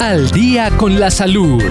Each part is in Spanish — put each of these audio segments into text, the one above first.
Al día con la salud.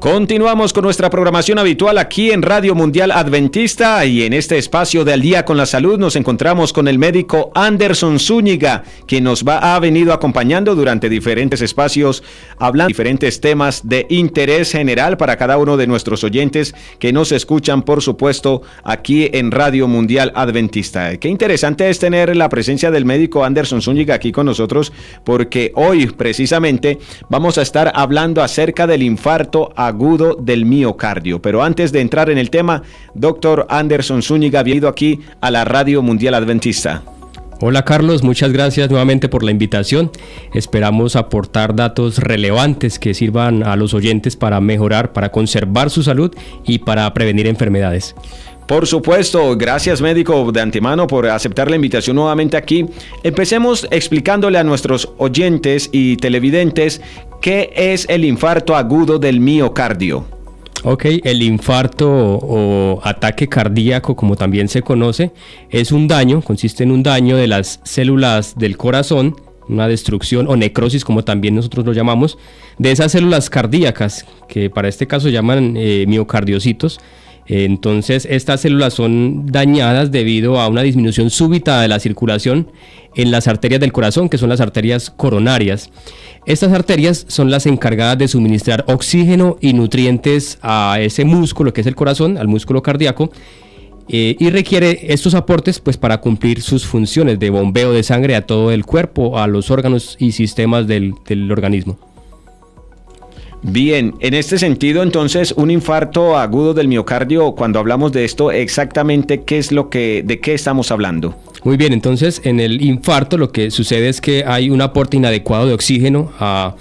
Continuamos con nuestra programación habitual aquí en Radio Mundial Adventista y en este espacio de Al Día con la Salud nos encontramos con el médico Anderson Zúñiga, quien ha venido acompañando durante diferentes espacios, hablando de diferentes temas de interés general para cada uno de nuestros oyentes que nos escuchan, por supuesto, aquí en Radio Mundial Adventista. Qué interesante es tener la presencia del médico Anderson Zúñiga aquí con nosotros, porque hoy precisamente vamos a estar hablando acerca del infarto agudo del miocardio. Pero antes de entrar en el tema, doctor Anderson Zúñiga, bienvenido aquí a la Radio Mundial Adventista. Hola Carlos, muchas gracias nuevamente por la invitación. Esperamos aportar datos relevantes que sirvan a los oyentes para mejorar, para conservar su salud y para prevenir enfermedades. Por supuesto, gracias médico de antemano por aceptar la invitación nuevamente aquí. Empecemos explicándole a nuestros oyentes y televidentes qué es el infarto agudo del miocardio. Ok, el infarto o ataque cardíaco, como también se conoce, es un daño, consiste en un daño de las células del corazón, una destrucción o necrosis, como también nosotros lo llamamos, de esas células cardíacas, que para este caso llaman miocardiocitos. Entonces estas células son dañadas debido a una disminución súbita de la circulación en las arterias del corazón, que son las arterias coronarias. Estas arterias son las encargadas de suministrar oxígeno y nutrientes a ese músculo que es el corazón, al músculo cardíaco, y requiere estos aportes pues para cumplir sus funciones de bombeo de sangre a todo el cuerpo, a los órganos y sistemas del organismo. Bien, en este sentido, entonces, un infarto agudo del miocardio, cuando hablamos de esto, exactamente ¿de qué estamos hablando? Muy bien, entonces, en el infarto lo que sucede es que hay un aporte inadecuado de oxígeno a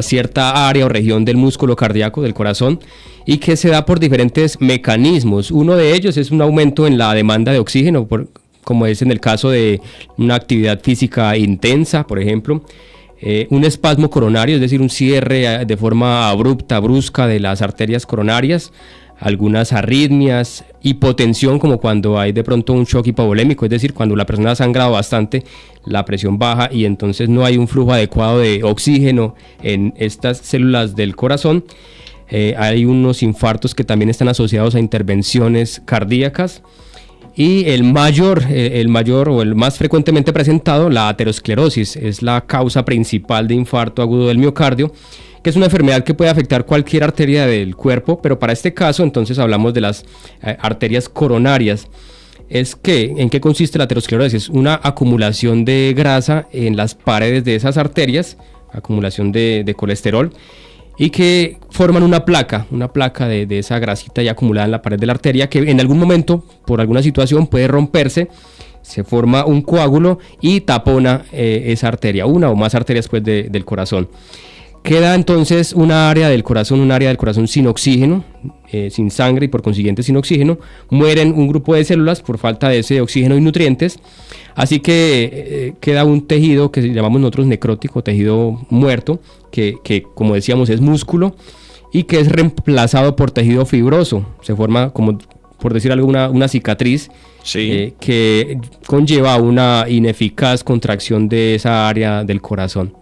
cierta área o región del músculo cardíaco, del corazón, y que se da por diferentes mecanismos. Uno de ellos es un aumento en la demanda de oxígeno, como es en el caso de una actividad física intensa, por ejemplo. Un espasmo coronario, es decir, un cierre de forma abrupta, brusca de las arterias coronarias, algunas arritmias, hipotensión, como cuando hay de pronto un shock hipovolémico, es decir, cuando la persona ha sangrado bastante, la presión baja y entonces no hay un flujo adecuado de oxígeno en estas células del corazón. Hay unos infartos que también están asociados a intervenciones cardíacas. Y el mayor o el más frecuentemente presentado, la aterosclerosis, es la causa principal de infarto agudo del miocardio, que es una enfermedad que puede afectar cualquier arteria del cuerpo, pero para este caso entonces hablamos de las arterias coronarias. ¿En qué consiste la aterosclerosis? Una acumulación de grasa en las paredes de esas arterias, acumulación de colesterol, y que forman una placa de esa grasita ya acumulada en la pared de la arteria, que en algún momento, por alguna situación, puede romperse, se forma un coágulo y tapona esa arteria, una o más arterias pues, del corazón. Queda entonces un área del corazón sin oxígeno, sin sangre y por consiguiente sin oxígeno. Mueren un grupo de células por falta de ese oxígeno y nutrientes. Así que queda un tejido que llamamos nosotros necrótico, tejido muerto, que como decíamos es músculo y que es reemplazado por tejido fibroso. Se forma, como por decir algo, una cicatriz, sí, que conlleva una ineficaz contracción de esa área del corazón.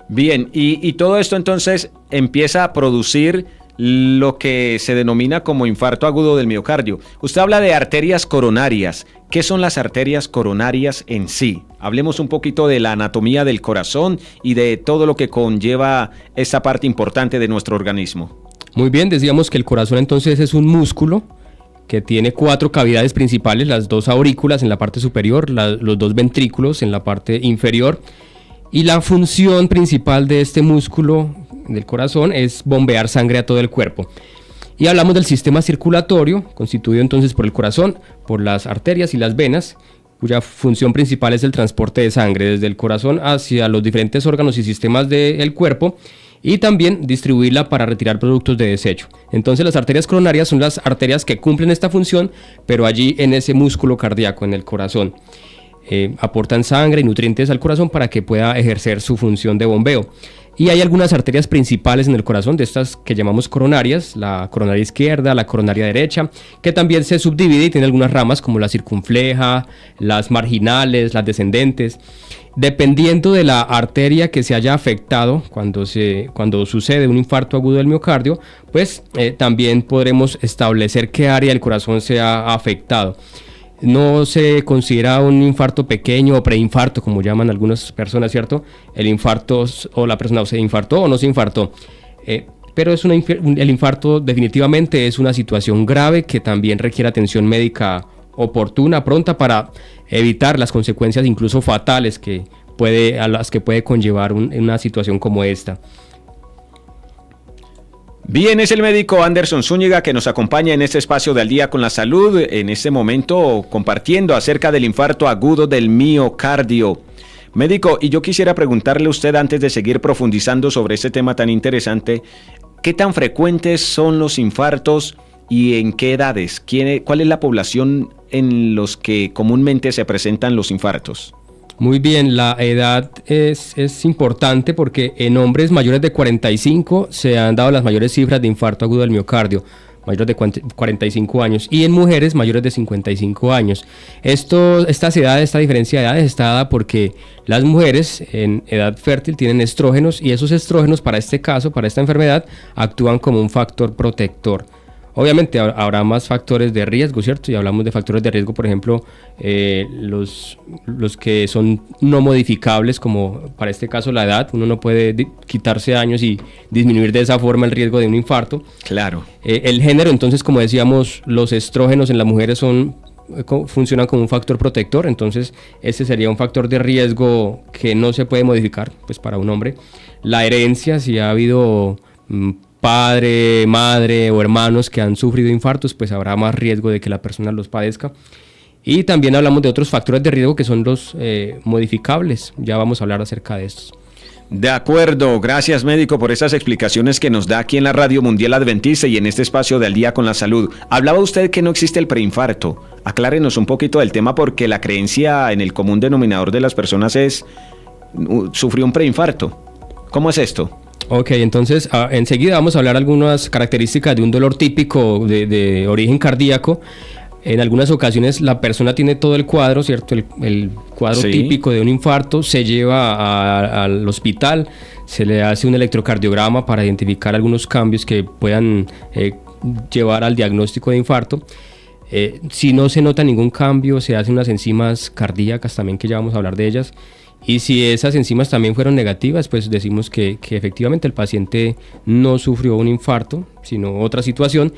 Bien, y todo esto entonces empieza a producir lo que se denomina como infarto agudo del miocardio. Usted habla de arterias coronarias. ¿Qué son las arterias coronarias en sí? Hablemos un poquito de la anatomía del corazón y de todo lo que conlleva esta parte importante de nuestro organismo. Muy bien, decíamos que el corazón entonces es un músculo que tiene 4 cavidades principales, las 2 aurículas en la parte superior, los 2 ventrículos en la parte inferior. Y la función principal de este músculo del corazón es bombear sangre a todo el cuerpo. Y hablamos del sistema circulatorio, constituido entonces por el corazón, por las arterias y las venas, cuya función principal es el transporte de sangre desde el corazón hacia los diferentes órganos y sistemas del cuerpo, y también distribuirla para retirar productos de desecho. Entonces las arterias coronarias son las arterias que cumplen esta función, pero allí en ese músculo cardíaco, en el corazón. Aportan sangre y nutrientes al corazón para que pueda ejercer su función de bombeo. Y hay algunas arterias principales en el corazón, de estas que llamamos coronarias, la coronaria izquierda, la coronaria derecha, que también se subdivide y tiene algunas ramas como la circunfleja, las marginales, las descendentes. Dependiendo de la arteria que se haya afectado cuando sucede un infarto agudo del miocardio, pues también podremos establecer qué área del corazón se ha afectado. No se considera un infarto pequeño o preinfarto, como llaman algunas personas, ¿cierto? El infarto o la persona se infartó o no se infartó. Pero el infarto definitivamente es una situación grave que también requiere atención médica oportuna, pronta, para evitar las consecuencias incluso fatales a las que puede conllevar una situación como esta. Bien, es el médico Anderson Zúñiga que nos acompaña en este espacio de Al Día con la Salud, en este momento compartiendo acerca del infarto agudo del miocardio. Médico, y yo quisiera preguntarle a usted, antes de seguir profundizando sobre este tema tan interesante, ¿qué tan frecuentes son los infartos y en qué edades? ¿Cuál es la población en los que comúnmente se presentan los infartos? Muy bien, la edad es importante porque en hombres mayores de 45 se han dado las mayores cifras de infarto agudo del miocardio, mayores de 45 años, y en mujeres mayores de 55 años. Esta diferencia de edades está dada porque las mujeres en edad fértil tienen estrógenos, y esos estrógenos para este caso, para esta enfermedad, actúan como un factor protector. Obviamente habrá más factores de riesgo, ¿cierto? Y hablamos de factores de riesgo, por ejemplo, los que son no modificables, como para este caso la edad. Uno no puede quitarse años y disminuir de esa forma el riesgo de un infarto. Claro. El género, entonces, como decíamos, los estrógenos en las mujeres funcionan como un factor protector, entonces ese sería un factor de riesgo que no se puede modificar, pues, para un hombre. La herencia, si ha habido padre, madre o hermanos que han sufrido infartos, pues habrá más riesgo de que la persona los padezca. Y también hablamos de otros factores de riesgo que son los modificables. Ya vamos a hablar acerca de estos. De acuerdo, gracias médico por esas explicaciones que nos da aquí en la Radio Mundial Adventista y en este espacio de Al Día con la Salud. Hablaba usted que no existe el preinfarto. Aclárenos un poquito del tema, porque la creencia en el común denominador de las personas es sufrió un preinfarto. ¿Cómo es esto? Ok, entonces enseguida vamos a hablar algunas características de un dolor típico de origen cardíaco. En algunas ocasiones la persona tiene todo el cuadro, ¿cierto? El cuadro típico de un infarto, se lleva al hospital, se le hace un electrocardiograma para identificar algunos cambios que puedan llevar al diagnóstico de infarto. Si no se nota ningún cambio, se hacen unas enzimas cardíacas también, que ya vamos a hablar de ellas. Y si esas enzimas también fueron negativas, pues decimos que efectivamente el paciente no sufrió un infarto, sino otra situación.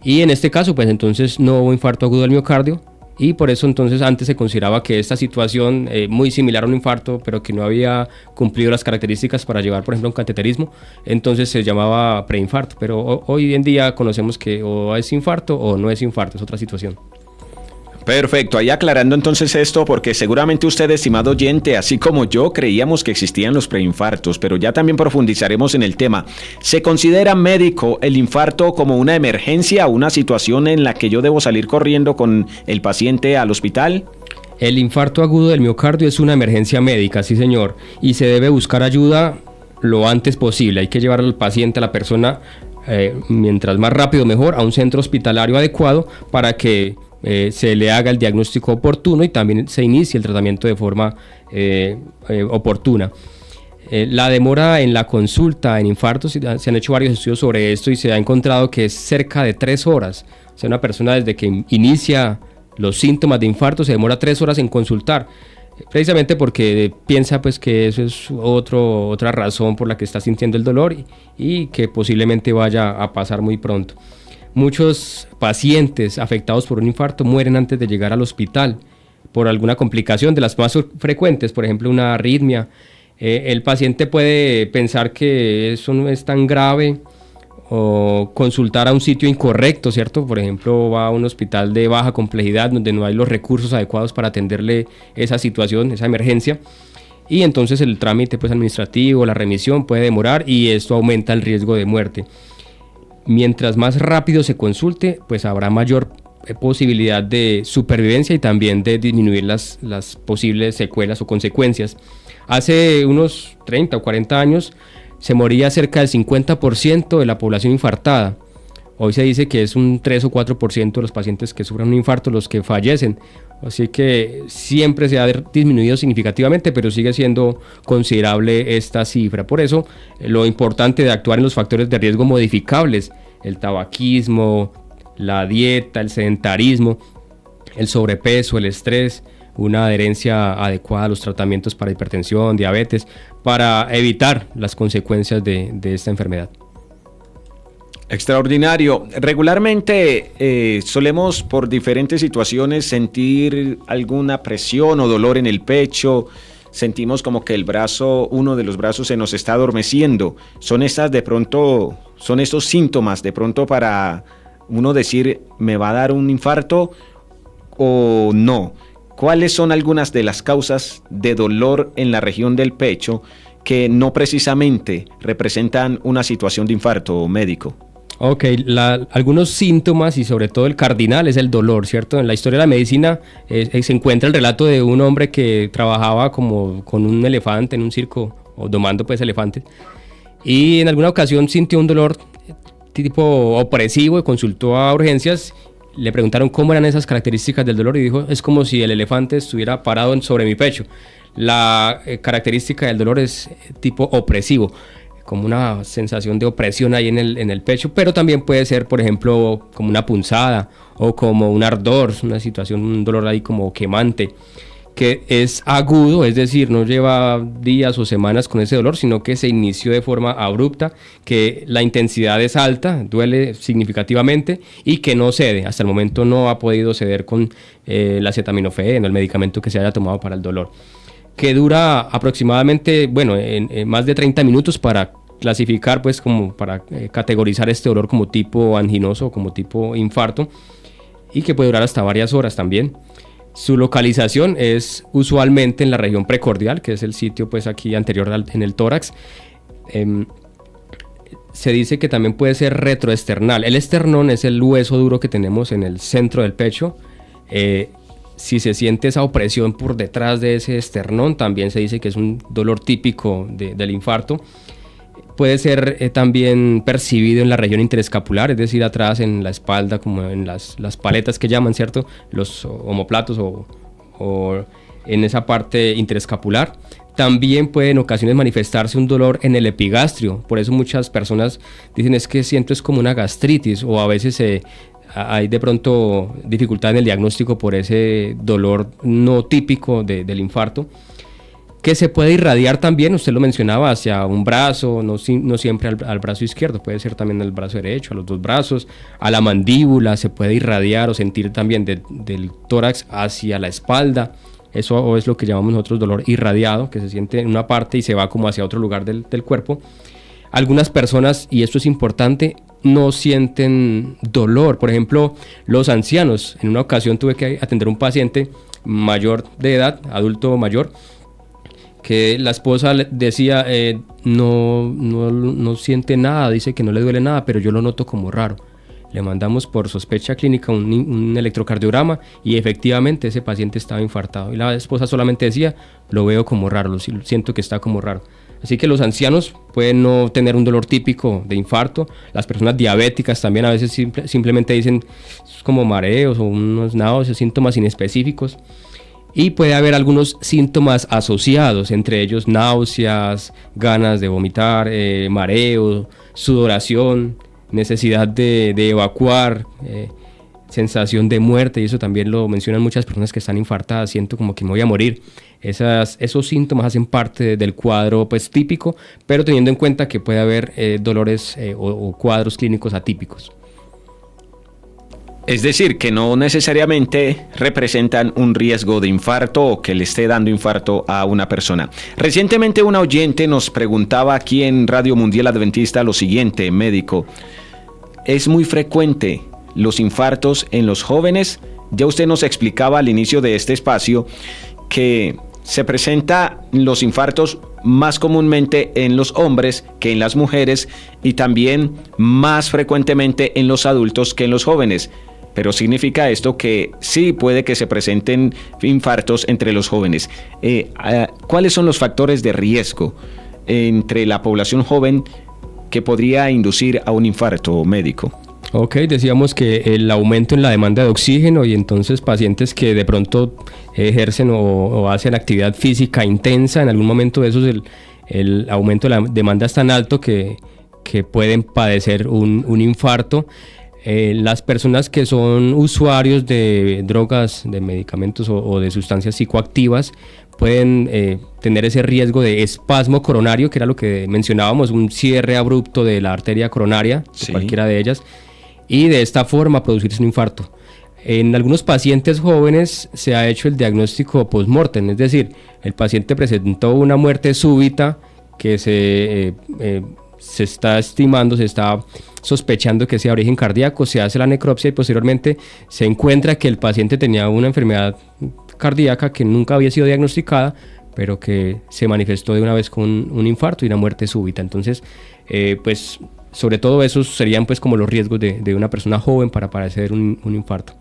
Y en este caso, pues entonces no hubo infarto agudo del miocardio, y por eso entonces antes se consideraba que esta situación muy similar a un infarto, pero que no había cumplido las características para llevar, por ejemplo, un cateterismo, entonces se llamaba preinfarto. Pero hoy en día conocemos que o es infarto o no es infarto, es otra situación. Perfecto, ahí aclarando entonces esto, porque seguramente usted, estimado oyente, así como yo, creíamos que existían los preinfartos, pero ya también profundizaremos en el tema. ¿Se considera, médico, el infarto como una emergencia o una situación en la que yo debo salir corriendo con el paciente al hospital? El infarto agudo del miocardio es una emergencia médica, sí señor, y se debe buscar ayuda lo antes posible. Hay que llevar al paciente, a la persona, mientras más rápido mejor, a un centro hospitalario adecuado para que se le haga el diagnóstico oportuno y también se inicie el tratamiento de forma oportuna. La demora en la consulta en infartos, se han hecho varios estudios sobre esto y se ha encontrado que es cerca de 3 horas. O sea, una persona desde que inicia los síntomas de infarto se demora 3 horas en consultar, precisamente porque piensa pues que eso es otra razón por la que está sintiendo el dolor y que posiblemente vaya a pasar muy pronto. Muchos pacientes afectados por un infarto mueren antes de llegar al hospital por alguna complicación, de las más frecuentes, por ejemplo una arritmia. El paciente puede pensar que eso no es tan grave o consultar a un sitio incorrecto, ¿cierto? Por ejemplo, va a un hospital de baja complejidad donde no hay los recursos adecuados para atenderle esa situación, esa emergencia, y entonces el trámite pues administrativo, la remisión puede demorar y esto aumenta el riesgo de muerte. Mientras más rápido se consulte, pues habrá mayor posibilidad de supervivencia y también de disminuir las posibles secuelas o consecuencias. Hace unos 30 o 40 años se moría cerca del 50% de la población infartada. Hoy se dice que es un 3 o 4% de los pacientes que sufren un infarto los que fallecen. Así que siempre se ha disminuido significativamente, pero sigue siendo considerable esta cifra. Por eso, lo importante de actuar en los factores de riesgo modificables, el tabaquismo, la dieta, el sedentarismo, el sobrepeso, el estrés, una adherencia adecuada a los tratamientos para hipertensión, diabetes, para evitar las consecuencias de esta enfermedad. Extraordinario. Regularmente solemos por diferentes situaciones sentir alguna presión o dolor en el pecho. Sentimos como que uno de los brazos se nos está adormeciendo. Son estos síntomas de pronto para uno decir, ¿me va a dar un infarto o no? ¿Cuáles son algunas de las causas de dolor en la región del pecho que no precisamente representan una situación de infarto médico? Ok, algunos síntomas y sobre todo el cardinal es el dolor, ¿cierto? En la historia de la medicina se encuentra el relato de un hombre que trabajaba como con un elefante en un circo, o domando pues elefantes, y en alguna ocasión sintió un dolor tipo opresivo y consultó a urgencias. Le preguntaron cómo eran esas características del dolor y dijo, es como si el elefante estuviera parado sobre mi pecho. La característica del dolor es tipo opresivo, como una sensación de opresión ahí en el pecho, pero también puede ser, por ejemplo, como una punzada o como un ardor, una situación, un dolor ahí como quemante, que es agudo, es decir, no lleva días o semanas con ese dolor, sino que se inició de forma abrupta, que la intensidad es alta, duele significativamente y que no cede. Hasta el momento no ha podido ceder con el acetaminofén, el medicamento que se haya tomado para el dolor, que dura aproximadamente, en más de 30 minutos para clasificar, pues como para categorizar este dolor como tipo anginoso o como tipo infarto, y que puede durar hasta varias horas también. Su localización es usualmente en la región precordial, que es el sitio pues aquí anterior en el tórax. Se dice que también puede ser retroesternal. El esternón es el hueso duro que tenemos en el centro del pecho. Si se siente esa opresión por detrás de ese esternón, también se dice que es un dolor típico del infarto. Puede ser también percibido en la región interescapular, es decir, atrás en la espalda, como en las paletas que llaman, ¿cierto? Los omóplatos o en esa parte interescapular. También puede en ocasiones manifestarse un dolor en el epigastrio. Por eso muchas personas dicen es que siento es como una gastritis, o a veces hay de pronto dificultad en el diagnóstico por ese dolor no típico del infarto, que se puede irradiar también, usted lo mencionaba, hacia un brazo, no siempre al brazo izquierdo, puede ser también al brazo derecho, a los dos brazos, a la mandíbula, se puede irradiar o sentir también del tórax hacia la espalda. Eso es lo que llamamos nosotros dolor irradiado, que se siente en una parte y se va como hacia otro lugar del cuerpo. Algunas personas, y esto es importante, no sienten dolor. Por ejemplo, los ancianos. En una ocasión tuve que atender a un paciente mayor de edad, adulto mayor, que la esposa decía, no siente nada, dice que no le duele nada, pero yo lo noto como raro. Le mandamos por sospecha clínica un electrocardiograma y efectivamente ese paciente estaba infartado. Y la esposa solamente decía, lo veo como raro, lo siento que está como raro. Así que los ancianos pueden no tener un dolor típico de infarto. Las personas diabéticas también a veces simplemente dicen como mareos o unos náuseas, síntomas inespecíficos. Y puede haber algunos síntomas asociados, entre ellos náuseas, ganas de vomitar, mareo, sudoración, necesidad de evacuar, sensación de muerte, y eso también lo mencionan muchas personas que están infartadas, siento como que me voy a morir. Esos síntomas hacen parte del cuadro pues típico, pero teniendo en cuenta que puede haber dolores o cuadros clínicos atípicos. Es decir, que no necesariamente representan un riesgo de infarto o que le esté dando infarto a una persona. Recientemente una oyente nos preguntaba aquí en Radio Mundial Adventista lo siguiente, médico, ¿es muy frecuente los infartos en los jóvenes? Ya usted nos explicaba al inicio de este espacio que se presenta los infartos más comúnmente en los hombres que en las mujeres y también más frecuentemente en los adultos que en los jóvenes. Pero significa esto que sí puede que se presenten infartos entre los jóvenes. ¿Cuáles son los factores de riesgo entre la población joven que podría inducir a un infarto, médico? Ok, decíamos que el aumento en la demanda de oxígeno y entonces pacientes que de pronto ejercen o hacen actividad física intensa, en algún momento de esos el aumento de la demanda es tan alto que pueden padecer un infarto. Las personas que son usuarios de drogas, de medicamentos o de sustancias psicoactivas pueden tener ese riesgo de espasmo coronario, que era lo que mencionábamos, un cierre abrupto de la arteria coronaria, de cualquiera de ellas, y de esta forma producirse un infarto. En algunos pacientes jóvenes se ha hecho el diagnóstico post-mortem, es decir, el paciente presentó una muerte súbita que se está estimando, se está sospechando que sea de origen cardíaco, se hace la necropsia y posteriormente se encuentra que el paciente tenía una enfermedad cardíaca que nunca había sido diagnosticada, pero que se manifestó de una vez con un infarto y una muerte súbita. Entonces, pues sobre todo esos serían pues como los riesgos de una persona joven para padecer un infarto.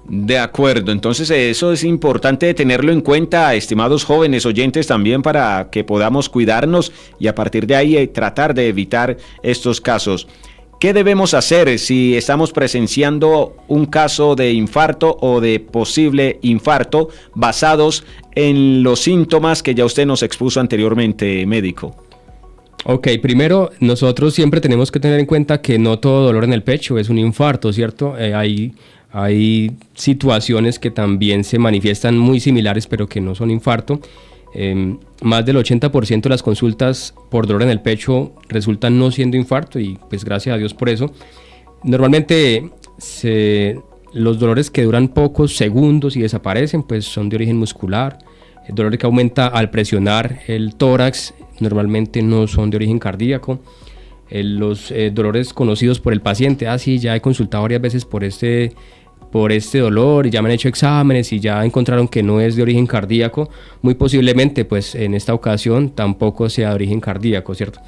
De acuerdo, entonces eso es importante tenerlo en cuenta, estimados jóvenes oyentes, también para que podamos cuidarnos y a partir de ahí tratar de evitar estos casos. ¿Qué debemos hacer si estamos presenciando un caso de infarto o de posible infarto basados en los síntomas que ya usted nos expuso anteriormente, médico? Ok, primero nosotros siempre tenemos que tener en cuenta que no todo dolor en el pecho es un infarto, ¿cierto? Hay situaciones que también se manifiestan muy similares pero que no son infarto. Más del 80% de las consultas por dolor en el pecho resultan no siendo infarto y pues gracias a Dios por eso. Normalmente los dolores que duran pocos segundos y desaparecen pues son de origen muscular. El dolor que aumenta al presionar el tórax normalmente no son de origen cardíaco. Los dolores conocidos por el paciente, sí, ya he consultado varias veces por este dolor y ya me han hecho exámenes y ya encontraron que no es de origen cardíaco, muy posiblemente pues en esta ocasión tampoco sea de origen cardíaco, ¿cierto?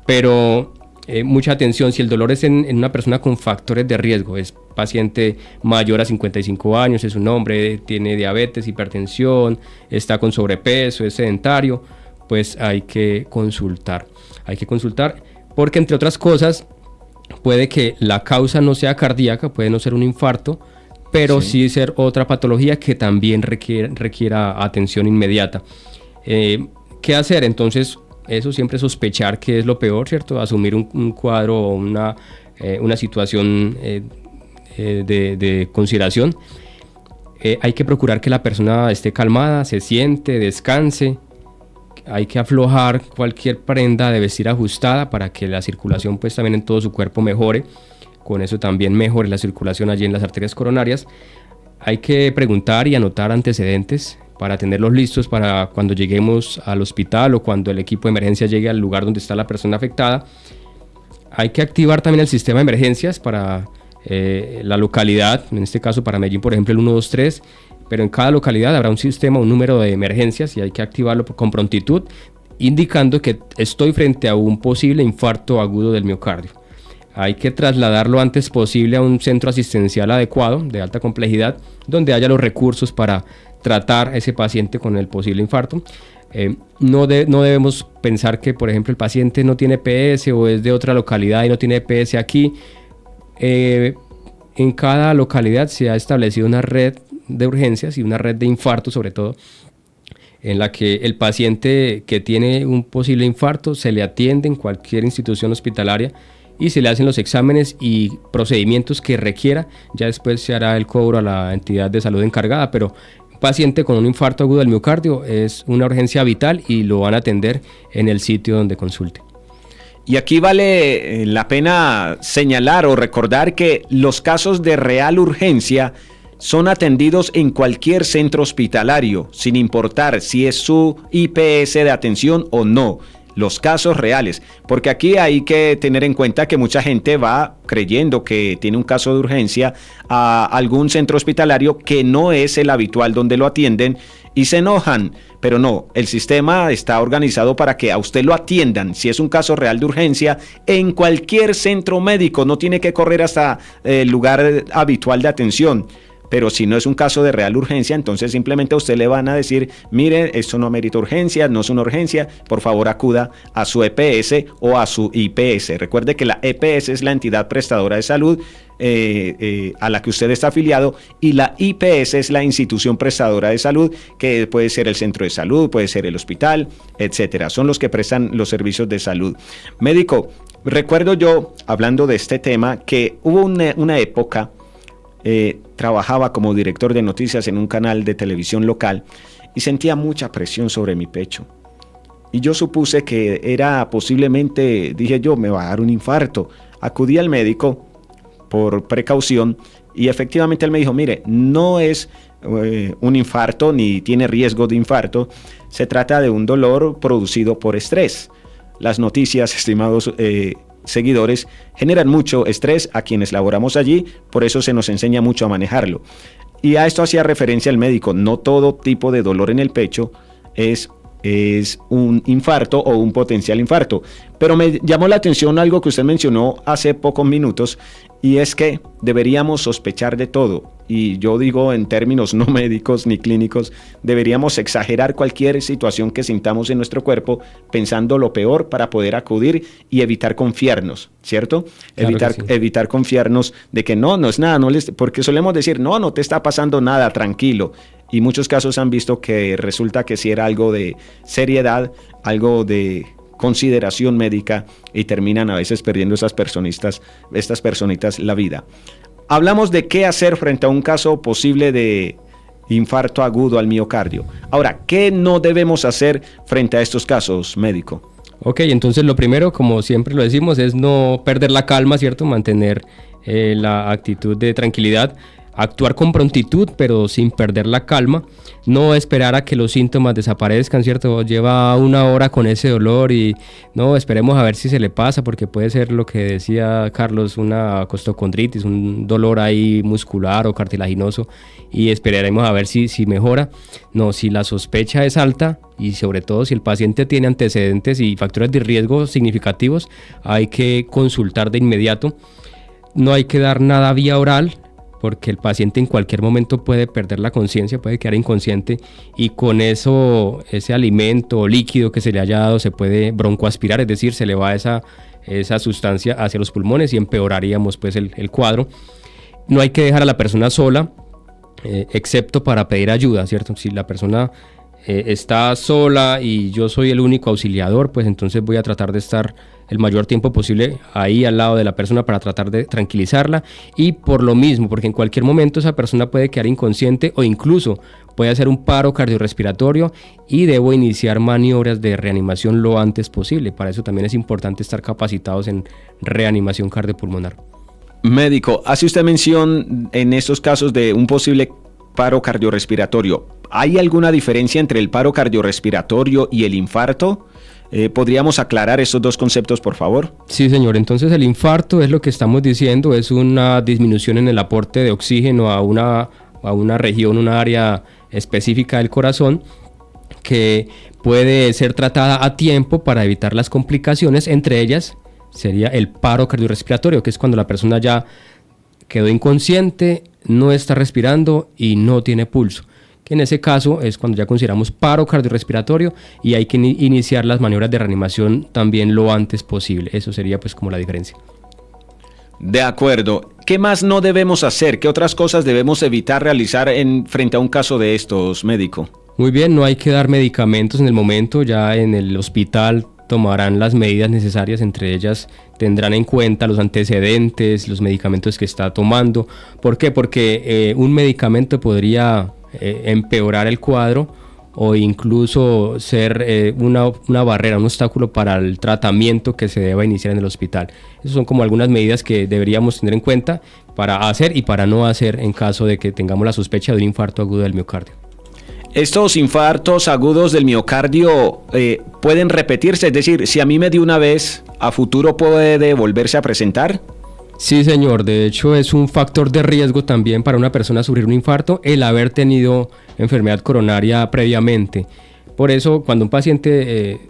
Pero mucha atención, si el dolor es en una persona con factores de riesgo, es paciente mayor a 55 años, es un hombre, tiene diabetes, hipertensión, está con sobrepeso, es sedentario, pues hay que consultar porque entre otras cosas puede que la causa no sea cardíaca, puede no ser un infarto, pero sí ser otra patología que también requiera atención inmediata. ¿Qué hacer? Entonces, eso siempre sospechar que es lo peor, ¿cierto? Asumir un cuadro o una situación de consideración. Hay que procurar que la persona esté calmada, se siente, descanse. Hay que aflojar cualquier prenda de vestir ajustada para que la circulación pues también en todo su cuerpo mejore. Con eso también mejore la circulación allí en las arterias coronarias. Hay que preguntar y anotar antecedentes para tenerlos listos para cuando lleguemos al hospital o cuando el equipo de emergencia llegue al lugar donde está la persona afectada. Hay que activar también el sistema de emergencias para la localidad, en este caso para Medellín, por ejemplo, el 123, pero en cada localidad habrá un sistema, un número de emergencias y hay que activarlo con prontitud, indicando que estoy frente a un posible infarto agudo del miocardio. Hay que trasladarlo lo antes posible a un centro asistencial adecuado, de alta complejidad, donde haya los recursos para tratar a ese paciente con el posible infarto. No debemos pensar que, por ejemplo, el paciente no tiene EPS o es de otra localidad y no tiene EPS aquí. En cada localidad se ha establecido una red de urgencias y una red de infartos, sobre todo, en la que el paciente que tiene un posible infarto se le atiende en cualquier institución hospitalaria y se le hacen los exámenes y procedimientos que requiera. Ya después se hará el cobro a la entidad de salud encargada, pero un paciente con un infarto agudo del miocardio es una urgencia vital y lo van a atender en el sitio donde consulte. Y aquí vale la pena señalar o recordar que los casos de real urgencia son atendidos en cualquier centro hospitalario, sin importar si es su IPS de atención o no. Los casos reales, porque aquí hay que tener en cuenta que mucha gente va creyendo que tiene un caso de urgencia a algún centro hospitalario que no es el habitual donde lo atienden y se enojan, pero no, el sistema está organizado para que a usted lo atiendan, si es un caso real de urgencia, en cualquier centro médico, no tiene que correr hasta el lugar habitual de atención. pero si no es un caso de real urgencia, entonces simplemente a usted le van a decir, mire, esto no amerita urgencia, no es una urgencia, por favor acuda a su EPS o a su IPS. Recuerde que la EPS es la entidad prestadora de salud a la que usted está afiliado, y la IPS es la institución prestadora de salud, que puede ser el centro de salud, puede ser el hospital, etcétera. Son los que prestan los servicios de salud. Médico, recuerdo yo, hablando de este tema, que hubo una época, trabajaba como director de noticias en un canal de televisión local y sentía mucha presión sobre mi pecho. Y yo supuse que era posiblemente, dije yo, me va a dar un infarto. Acudí al médico por precaución y efectivamente él me dijo, mire, no es un infarto ni tiene riesgo de infarto, se trata de un dolor producido por estrés. Las noticias, estimados seguidores, generan mucho estrés a quienes laboramos allí, por eso se nos enseña mucho a manejarlo. Y a esto hacía referencia el médico, no todo tipo de dolor en el pecho es un infarto o un potencial infarto. Pero me llamó la atención algo que usted mencionó hace pocos minutos, y es que deberíamos sospechar de todo. Y yo digo en términos no médicos ni clínicos, deberíamos exagerar cualquier situación que sintamos en nuestro cuerpo, pensando lo peor para poder acudir y evitar confiarnos, ¿cierto? Claro, evitar confiarnos de que no es nada, porque solemos decir, no te está pasando nada, tranquilo. Y muchos casos han visto que resulta que sí era algo de seriedad, algo de consideración médica, y terminan a veces perdiendo estas personitas la vida. Hablamos de qué hacer frente a un caso posible de infarto agudo al miocardio. Ahora, ¿qué no debemos hacer frente a estos casos, médico? Ok, entonces lo primero, como siempre lo decimos, es no perder la calma, ¿cierto? Mantener la actitud de tranquilidad. Actuar con prontitud, pero sin perder la calma. No esperar a que los síntomas desaparezcan, ¿cierto? Lleva 1 hora con ese dolor y no, esperemos a ver si se le pasa, porque puede ser lo que decía Carlos, una costocondritis, un dolor ahí muscular o cartilaginoso, y esperaremos a ver si mejora. No, si la sospecha es alta y sobre todo si el paciente tiene antecedentes y factores de riesgo significativos, hay que consultar de inmediato. No hay que dar nada vía oral, porque el paciente en cualquier momento puede perder la conciencia, puede quedar inconsciente, y con eso, ese alimento o líquido que se le haya dado se puede broncoaspirar, es decir, se le va esa sustancia hacia los pulmones y empeoraríamos pues el cuadro. No hay que dejar a la persona sola, excepto para pedir ayuda, ¿cierto? Si la persona está sola y yo soy el único auxiliador, pues entonces voy a tratar de estar el mayor tiempo posible ahí al lado de la persona para tratar de tranquilizarla, y por lo mismo, porque en cualquier momento esa persona puede quedar inconsciente o incluso puede hacer un paro cardiorrespiratorio y debo iniciar maniobras de reanimación lo antes posible. Para eso también es importante estar capacitados en reanimación cardiopulmonar. Médico, hace usted mención en estos casos de un posible paro cardiorrespiratorio. ¿Hay alguna diferencia entre el paro cardiorrespiratorio y el infarto? ¿Podríamos aclarar estos dos conceptos, por favor? Sí, señor. Entonces el infarto es lo que estamos diciendo, es una disminución en el aporte de oxígeno a una región, una área específica del corazón, que puede ser tratada a tiempo para evitar las complicaciones. Entre ellas sería el paro cardiorrespiratorio, que es cuando la persona ya quedó inconsciente, no está respirando y no tiene pulso. Que en ese caso es cuando ya consideramos paro cardiorrespiratorio y hay que iniciar las maniobras de reanimación también lo antes posible. Eso sería pues como la diferencia. De acuerdo. ¿Qué más no debemos hacer? ¿Qué otras cosas debemos evitar realizar frente a un caso de estos, médico? Muy bien, no hay que dar medicamentos en el momento. Ya en el hospital tomarán las medidas necesarias, entre ellas tendrán en cuenta los antecedentes, los medicamentos que está tomando. ¿Por qué? Porque un medicamento podría empeorar el cuadro o incluso ser una barrera, un obstáculo para el tratamiento que se deba iniciar en el hospital. Esas son como algunas medidas que deberíamos tener en cuenta para hacer y para no hacer en caso de que tengamos la sospecha de un infarto agudo del miocardio. ¿Estos infartos agudos del miocardio pueden repetirse? Es decir, si a mí me dio una vez, ¿a futuro puede volverse a presentar? Sí, señor. De hecho, es un factor de riesgo también para una persona sufrir un infarto el haber tenido enfermedad coronaria previamente. Por eso, cuando un paciente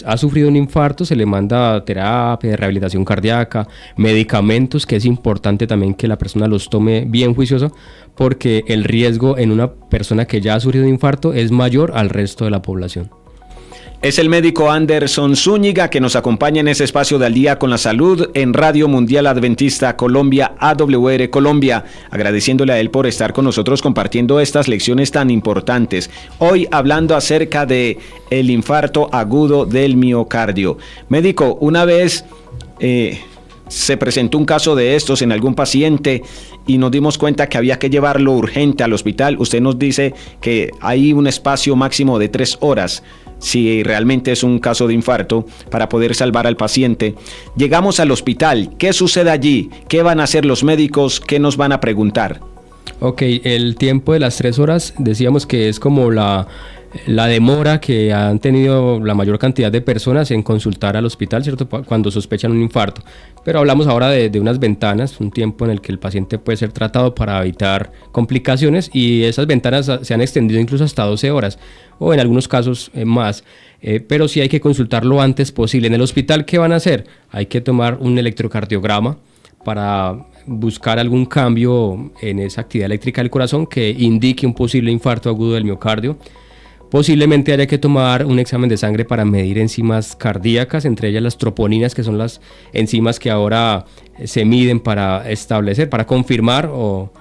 ha sufrido un infarto, se le manda terapia de rehabilitación cardíaca, medicamentos, que es importante también que la persona los tome bien juicioso, porque el riesgo en una persona que ya ha sufrido un infarto es mayor al resto de la población. Es el médico Anderson Zúñiga que nos acompaña en ese espacio de Al Día con la Salud en Radio Mundial Adventista Colombia, AWR Colombia, agradeciéndole a él por estar con nosotros compartiendo estas lecciones tan importantes. Hoy hablando acerca de el infarto agudo del miocardio. Médico, una vez se presentó un caso de estos en algún paciente y nos dimos cuenta que había que llevarlo urgente al hospital. Usted nos dice que hay un espacio máximo de 3 horas. Si realmente es un caso de infarto, para poder salvar al paciente. Llegamos al hospital, ¿qué sucede allí? ¿Qué van a hacer los médicos? ¿Qué nos van a preguntar? Ok, el tiempo de las 3 horas decíamos que es como la demora que han tenido la mayor cantidad de personas en consultar al hospital, ¿cierto? Cuando sospechan un infarto. Pero hablamos ahora de unas ventanas, un tiempo en el que el paciente puede ser tratado para evitar complicaciones, y esas ventanas se han extendido incluso hasta 12 horas o en algunos casos más. Pero sí hay que consultar lo antes posible. En el hospital, ¿qué van a hacer? Hay que tomar un electrocardiograma para buscar algún cambio en esa actividad eléctrica del corazón que indique un posible infarto agudo del miocardio. Posiblemente haya que tomar un examen de sangre para medir enzimas cardíacas, entre ellas las troponinas, que son las enzimas que ahora se miden para establecer, para confirmar o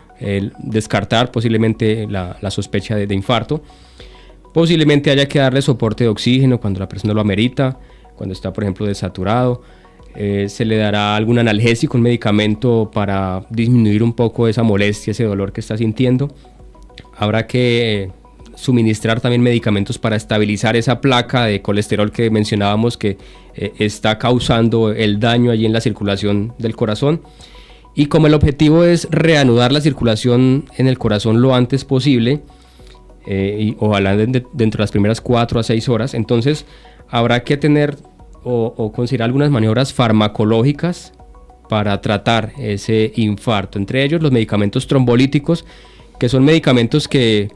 descartar posiblemente la sospecha de infarto. Posiblemente haya que darle soporte de oxígeno cuando la persona lo amerita, cuando está, por ejemplo, desaturado. Se le dará algún analgésico, un medicamento para disminuir un poco esa molestia, ese dolor que está sintiendo. Habrá que suministrar también medicamentos para estabilizar esa placa de colesterol que mencionábamos que está causando el daño allí en la circulación del corazón. Y como el objetivo es reanudar la circulación en el corazón lo antes posible, y ojalá dentro de las primeras 4 a 6 horas, entonces habrá que tener o considerar algunas maniobras farmacológicas para tratar ese infarto. Entre ellos los medicamentos trombolíticos, que son medicamentos que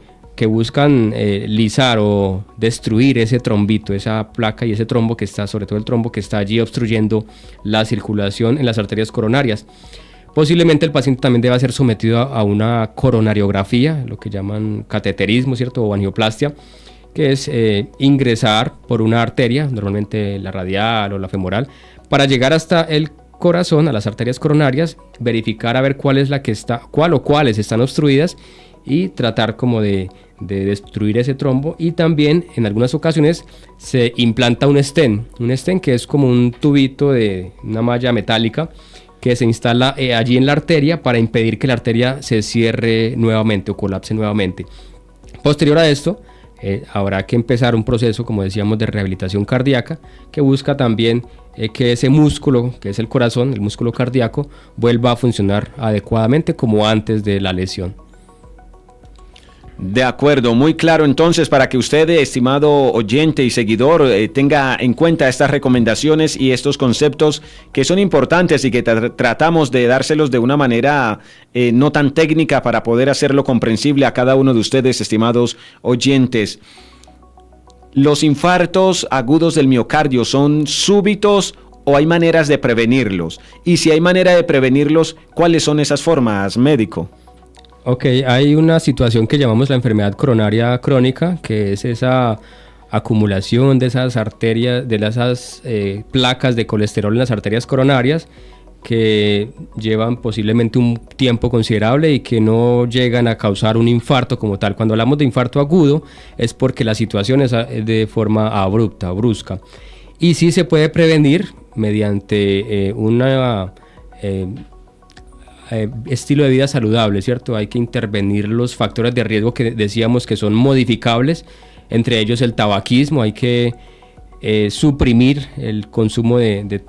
buscan lisar o destruir ese trombito, esa placa y ese trombo que está, sobre todo el trombo que está allí obstruyendo la circulación en las arterias coronarias. Posiblemente el paciente también deba ser sometido a una coronariografía, lo que llaman cateterismo, ¿cierto? O angioplastia, que es ingresar por una arteria, normalmente la radial o la femoral, para llegar hasta el corazón, a las arterias coronarias, verificar a ver cuál es la que está, cuál o cuáles están obstruidas, y tratar como de destruir ese trombo. Y también en algunas ocasiones se implanta un stent que es como un tubito de una malla metálica que se instala allí en la arteria para impedir que la arteria se cierre nuevamente o colapse nuevamente. Posterior a esto, habrá que empezar un proceso, como decíamos, de rehabilitación cardíaca, que busca también que ese músculo, que es el corazón, el músculo cardíaco, vuelva a funcionar adecuadamente como antes de la lesión. De acuerdo, muy claro entonces, para que usted, estimado oyente y seguidor, tenga en cuenta estas recomendaciones y estos conceptos que son importantes y que tratamos de dárselos de una manera no tan técnica para poder hacerlo comprensible a cada uno de ustedes, estimados oyentes. ¿Los infartos agudos del miocardio son súbitos o hay maneras de prevenirlos? Y si hay manera de prevenirlos, ¿cuáles son esas formas, médico? Ok, hay una situación que llamamos la enfermedad coronaria crónica, que es esa acumulación de esas arterias, de esas placas de colesterol en las arterias coronarias, que llevan posiblemente un tiempo considerable y que no llegan a causar un infarto como tal. Cuando hablamos de infarto agudo es porque la situación es de forma abrupta, brusca. Y sí se puede prevenir mediante una estilo de vida saludable, ¿cierto? Hay que intervenir los factores de riesgo que decíamos que son modificables, entre ellos el tabaquismo. Hay que suprimir el consumo de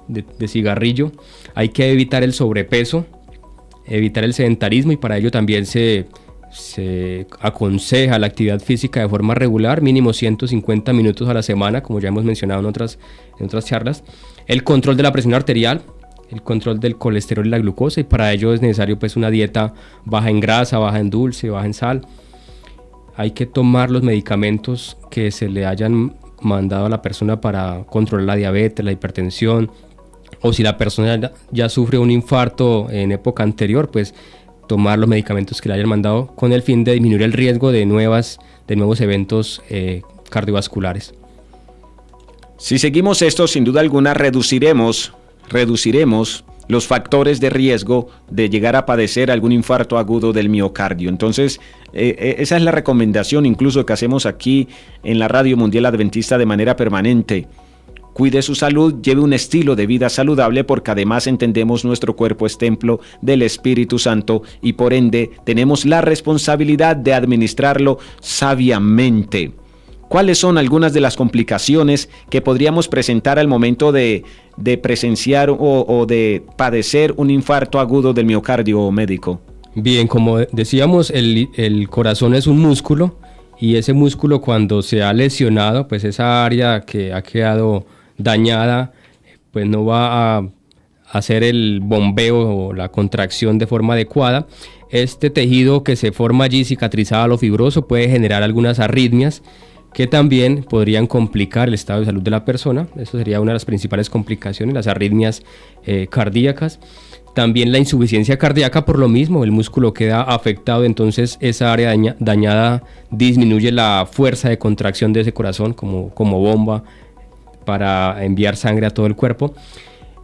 cigarrillo, hay que evitar el sobrepeso, evitar el sedentarismo, y para ello también se aconseja la actividad física de forma regular, mínimo 150 minutos a la semana, como ya hemos mencionado en otras charlas. El control de la presión arterial, el control del colesterol y la glucosa, y para ello es necesario pues una dieta baja en grasa, baja en dulce, baja en sal. Hay que tomar los medicamentos que se le hayan mandado a la persona para controlar la diabetes, la hipertensión, o si la persona ya sufre un infarto en época anterior, pues tomar los medicamentos que le hayan mandado con el fin de disminuir el riesgo de nuevos eventos cardiovasculares. Si seguimos esto, sin duda alguna reduciremos los factores de riesgo de llegar a padecer algún infarto agudo del miocardio. Entonces, esa es la recomendación incluso que hacemos aquí en la Radio Mundial Adventista de manera permanente. Cuide su salud, lleve un estilo de vida saludable, porque además entendemos nuestro cuerpo es templo del Espíritu Santo y por ende tenemos la responsabilidad de administrarlo sabiamente. ¿Cuáles son algunas de las complicaciones que podríamos presentar al momento de presenciar o de padecer un infarto agudo del miocardio, médico? Bien, como decíamos, el corazón es un músculo, y ese músculo, cuando se ha lesionado, pues esa área que ha quedado dañada, pues no va a hacer el bombeo o la contracción de forma adecuada. Este tejido que se forma allí, cicatrizado o fibroso, puede generar algunas arritmias que también podrían complicar el estado de salud de la persona. Eso sería una de las principales complicaciones, las arritmias cardíacas. También la insuficiencia cardíaca, por lo mismo, el músculo queda afectado, entonces esa área dañada disminuye la fuerza de contracción de ese corazón como bomba para enviar sangre a todo el cuerpo.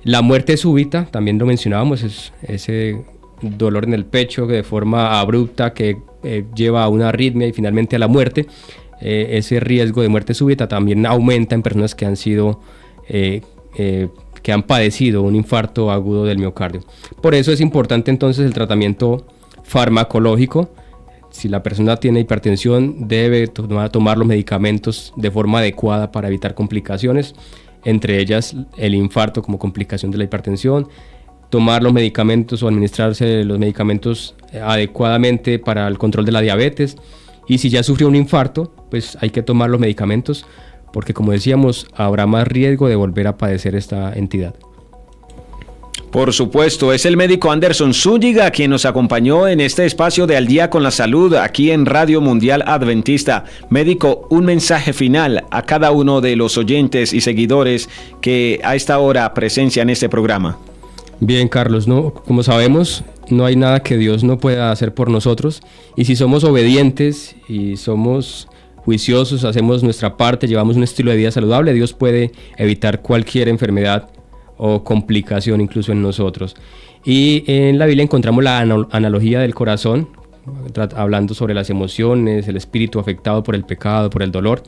La muerte súbita, también lo mencionábamos, es ese dolor en el pecho de forma abrupta que lleva a una arritmia y finalmente a la muerte. Ese riesgo de muerte súbita también aumenta en personas que han sido que han padecido un infarto agudo del miocardio. Por eso es importante entonces el tratamiento farmacológico. Si la persona tiene hipertensión, debe tomar los medicamentos de forma adecuada para evitar complicaciones, entre ellas el infarto como complicación de la hipertensión, tomar los medicamentos o administrarse los medicamentos adecuadamente para el control de la diabetes, y si ya sufrió un infarto, pues hay que tomar los medicamentos, porque como decíamos, habrá más riesgo de volver a padecer esta entidad. Por supuesto, es el médico Anderson Zúñiga quien nos acompañó en este espacio de Al Día con la Salud aquí en Radio Mundial Adventista. Médico, un mensaje final a cada uno de los oyentes y seguidores que a esta hora presencian este programa. Bien, Carlos, como sabemos, no hay nada que Dios no pueda hacer por nosotros, y si somos obedientes y somos juiciosos, hacemos nuestra parte, llevamos un estilo de vida saludable, Dios puede evitar cualquier enfermedad o complicación incluso en nosotros. Y en la Biblia encontramos la analogía del corazón, hablando sobre las emociones, el espíritu afectado por el pecado, por el dolor.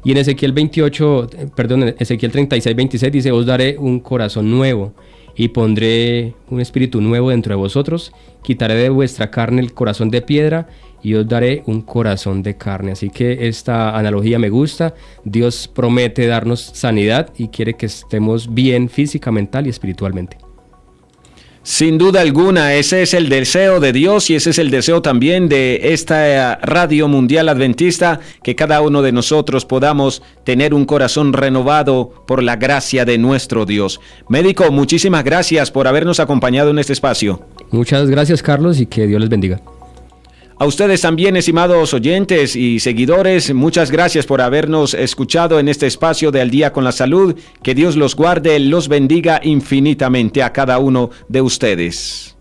Y en Ezequiel 36, 26 dice: os daré un corazón nuevo y pondré un espíritu nuevo dentro de vosotros, quitaré de vuestra carne el corazón de piedra y os daré un corazón de carne. Así que esta analogía me gusta. Dios promete darnos sanidad y quiere que estemos bien física, mental y espiritualmente. Sin duda alguna, ese es el deseo de Dios y ese es el deseo también de esta Radio Mundial Adventista, que cada uno de nosotros podamos tener un corazón renovado por la gracia de nuestro Dios. Médico, muchísimas gracias por habernos acompañado en este espacio. Muchas gracias, Carlos, y que Dios les bendiga. A ustedes también, estimados oyentes y seguidores, muchas gracias por habernos escuchado en este espacio de Al Día con la Salud. Que Dios los guarde, los bendiga infinitamente a cada uno de ustedes.